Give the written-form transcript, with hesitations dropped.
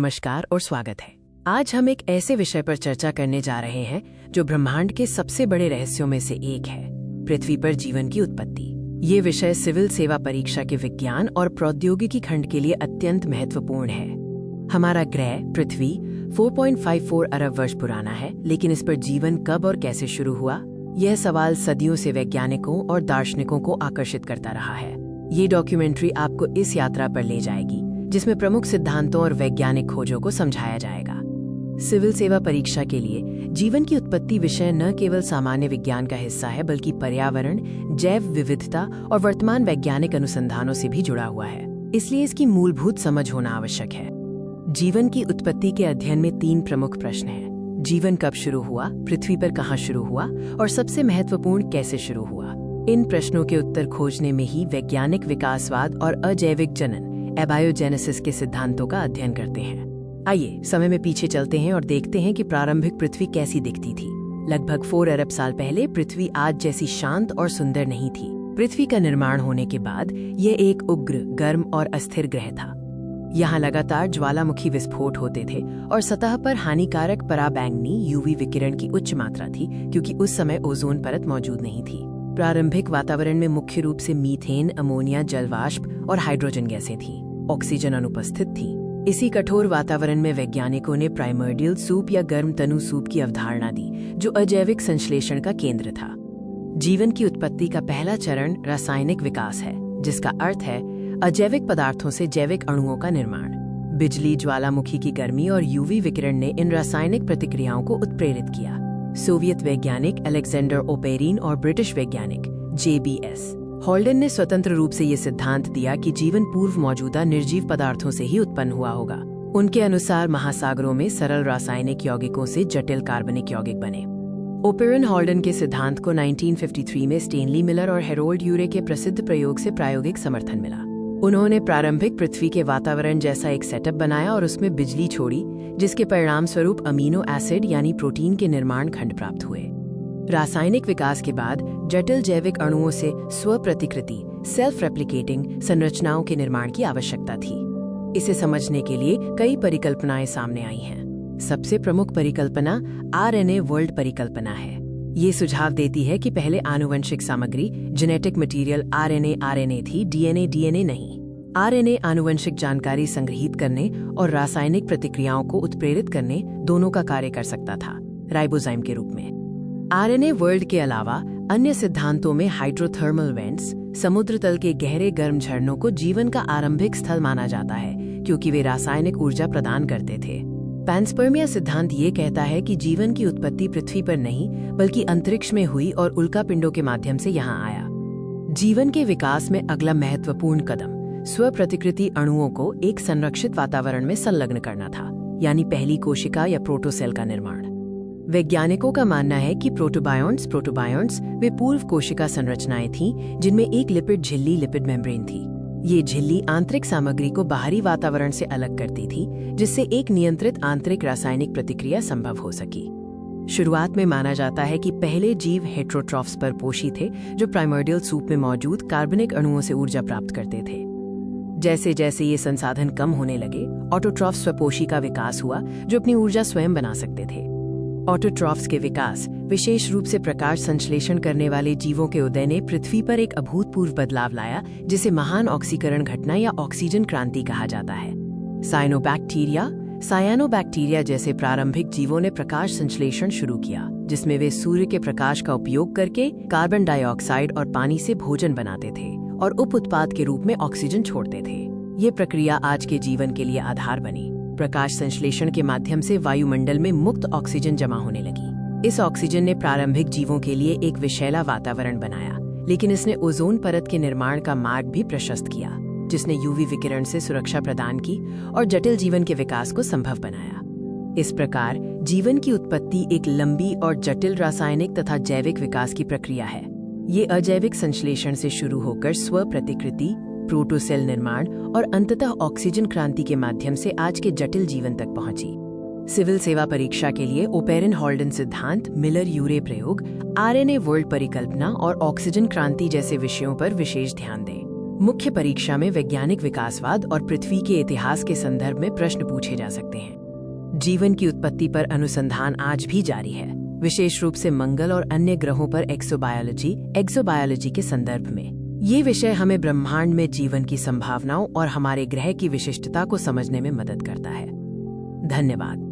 नमस्कार और स्वागत है। आज हम एक ऐसे विषय पर चर्चा करने जा रहे हैं जो ब्रह्मांड के सबसे बड़े रहस्यों में से एक है, पृथ्वी पर जीवन की उत्पत्ति। ये विषय सिविल सेवा परीक्षा के विज्ञान और प्रौद्योगिकी खंड के लिए अत्यंत महत्वपूर्ण है। हमारा ग्रह पृथ्वी 4.54 अरब वर्ष पुराना है, लेकिन इस पर जीवन कब और कैसे शुरू हुआ, यह सवाल सदियों से वैज्ञानिकों और दार्शनिकों को आकर्षित करता रहा है। ये डॉक्यूमेंट्री आपको इस यात्रा पर ले जाएगी, जिसमें प्रमुख सिद्धांतों और वैज्ञानिक खोजों को समझाया जाएगा। सिविल सेवा परीक्षा के लिए जीवन की उत्पत्ति विषय न केवल सामान्य विज्ञान का हिस्सा है, बल्कि पर्यावरण, जैव विविधता और वर्तमान वैज्ञानिक अनुसंधानों से भी जुड़ा हुआ है। इसलिए इसकी मूलभूत समझ होना आवश्यक है। जीवन की उत्पत्ति के अध्ययन में 3 प्रमुख प्रश्न हैं: जीवन कब शुरू हुआ, पृथ्वी पर कहाँ शुरू हुआ, और सबसे महत्वपूर्ण कैसे शुरू हुआ। इन प्रश्नों के उत्तर खोजने में ही वैज्ञानिक विकासवाद और अजैविक जनन एबायोजेनेसिस के सिद्धांतों का अध्ययन करते हैं। आइए समय में पीछे चलते हैं और देखते हैं कि प्रारंभिक पृथ्वी कैसी दिखती थी। लगभग 4 अरब साल पहले पृथ्वी आज जैसी शांत और सुंदर नहीं थी। पृथ्वी का निर्माण होने के बाद यह एक उग्र, गर्म और अस्थिर ग्रह था। यहाँ लगातार ज्वालामुखी विस्फोट होते थे और सतह पर हानिकारक पराबैंगनी यूवी विकिरण की उच्च मात्रा थी, क्योंकि उस समय ओजोन परत मौजूद नहीं थी। प्रारंभिक वातावरण में मुख्य रूप से मीथेन, अमोनिया, जलवाष्प और हाइड्रोजन गैसें थीं। ऑक्सीजन अनुपस्थित थी। इसी कठोर वातावरण में वैज्ञानिकों ने प्राइमर्डियल सूप या गर्म तनु सूप की अवधारणा दी, जो अजैविक संश्लेषण का केंद्र था। जीवन की उत्पत्ति का पहला चरण रासायनिक विकास है, जिसका अर्थ है अजैविक पदार्थों से जैविक अणुओं का निर्माण। बिजली, ज्वालामुखी की गर्मी और यूवी विकिरण ने इन रासायनिक प्रतिक्रियाओं को उत्प्रेरित किया। सोवियत वैज्ञानिक अलेक्जेंडर ओपेरिन और ब्रिटिश वैज्ञानिक JBS हॉल्डन ने स्वतंत्र रूप से ये सिद्धांत दिया कि जीवन पूर्व मौजूदा निर्जीव पदार्थों से ही उत्पन्न हुआ होगा। उनके अनुसार महासागरों में सरल रासायनिक यौगिकों से जटिल कार्बनिक यौगिक बने। ओपेरिन हॉल्डन के सिद्धांत को 1953 में स्टेनली मिलर और हेरोल्ड यूरे के प्रसिद्ध प्रयोग से प्रायोगिक समर्थन मिला। उन्होंने प्रारंभिक पृथ्वी के वातावरण जैसा एक सेटअप बनाया और उसमें बिजली छोड़ी, जिसके परिणाम स्वरूप अमीनो एसिड यानी प्रोटीन के निर्माण खंड प्राप्त हुए। रासायनिक विकास के बाद जटिल जैविक अणुओं से स्वप्रतिकृति सेल्फ रेप्लिकेटिंग संरचनाओं के निर्माण की आवश्यकता थी। इसे समझने के लिए कई परिकल्पनाएं सामने आई हैं। सबसे प्रमुख परिकल्पना RNA वर्ल्ड परिकल्पना है। ये सुझाव देती है कि पहले आनुवंशिक सामग्री जेनेटिक मटेरियल RNA थी, DNA नहीं। RNA आनुवंशिक जानकारी संग्रहित करने और रासायनिक प्रतिक्रियाओं को उत्प्रेरित करने दोनों का कार्य कर सकता था, राइबोजाइम के रूप में। RNA वर्ल्ड के अलावा अन्य सिद्धांतों में हाइड्रोथर्मल वेंट्स, समुद्र तल के गहरे गर्म झरनों को जीवन का आरंभिक स्थल माना जाता है, क्योंकि वे रासायनिक ऊर्जा प्रदान करते थे। पैनस्पर्मिया सिद्धांत ये कहता है कि जीवन की उत्पत्ति पृथ्वी पर नहीं, बल्कि अंतरिक्ष में हुई और उल्कापिंडों के माध्यम से यहाँ आया। जीवन के विकास में अगला महत्वपूर्ण कदम स्वप्रतिकृति अणुओं को एक संरक्षित वातावरण में संलग्न करना था, यानी पहली कोशिका या प्रोटोसेल का निर्माण। वैज्ञानिकों का मानना है कि प्रोटोबायोन्ट्स वे पूर्व कोशिका संरचनाएं थीं, जिनमें एक लिपिड झिल्ली लिपिड मेम्ब्रेन थी। ये झिल्ली आंतरिक सामग्री को बाहरी वातावरण से अलग करती थी, जिससे एक नियंत्रित आंतरिक रासायनिक प्रतिक्रिया संभव हो सकी। शुरुआत में माना जाता है कि पहले जीव हेट्रोट्रॉफ्स पर पोषी थे, जो प्राइमर्डियल सूप में मौजूद कार्बनिक अणुओं से ऊर्जा प्राप्त करते थे। जैसे जैसे ये संसाधन कम होने लगे, ऑटोट्रॉफ स्वपोषी का विकास हुआ, जो अपनी ऊर्जा स्वयं बना सकते थे। ऑटोट्रॉफ्स के विकास, विशेष रूप से प्रकाश संश्लेषण करने वाले जीवों के उदय ने पृथ्वी पर एक अभूतपूर्व बदलाव लाया, जिसे महान ऑक्सीकरण घटना या ऑक्सीजन क्रांति कहा जाता है। सायानोबैक्टीरिया जैसे प्रारंभिक जीवों ने प्रकाश संश्लेषण शुरू किया, जिसमें वे सूर्य के प्रकाश का उपयोग करके कार्बन डाइऑक्साइड और पानी से भोजन बनाते थे और उप उत्पाद के रूप में ऑक्सीजन छोड़ते थे। ये प्रक्रिया आज के जीवन के लिए आधार बनी। प्रकाश संश्लेषण के माध्यम से वायुमंडल में मुक्त ऑक्सीजन जमा होने लगी। इस ऑक्सीजन ने प्रारंभिक जीवों के लिए एक विषैला वातावरण बनाया, लेकिन इसने ओजोन परत के निर्माण का मार्ग भी प्रशस्त किया, जिसने यूवी विकिरण से सुरक्षा प्रदान की और जटिल जीवन के विकास को संभव बनाया। इस प्रकार जीवन की उत्पत्ति एक लंबी और जटिल रासायनिक तथा जैविक विकास की प्रक्रिया है। ये अजैविक संश्लेषण से शुरू होकर स्वप्रतिकृति, प्रोटोसेल निर्माण और अंततः ऑक्सीजन क्रांति के माध्यम से आज के जटिल जीवन तक पहुंची। सिविल सेवा परीक्षा के लिए ओपेरिन हॉल्डन सिद्धांत, मिलर यूरे प्रयोग, RNA वर्ल्ड परिकल्पना और ऑक्सीजन क्रांति जैसे विषयों पर विशेष ध्यान दें। मुख्य परीक्षा में वैज्ञानिक विकासवाद और पृथ्वी के इतिहास के संदर्भ में प्रश्न पूछे जा सकते हैं। जीवन की उत्पत्ति पर अनुसंधान आज भी जारी है, विशेष रूप से मंगल और अन्य ग्रहों पर एक्सोबायोलॉजी के संदर्भ में। ये विषय हमें ब्रह्मांड में जीवन की संभावनाओं और हमारे ग्रह की विशिष्टता को समझने में मदद करता है। धन्यवाद।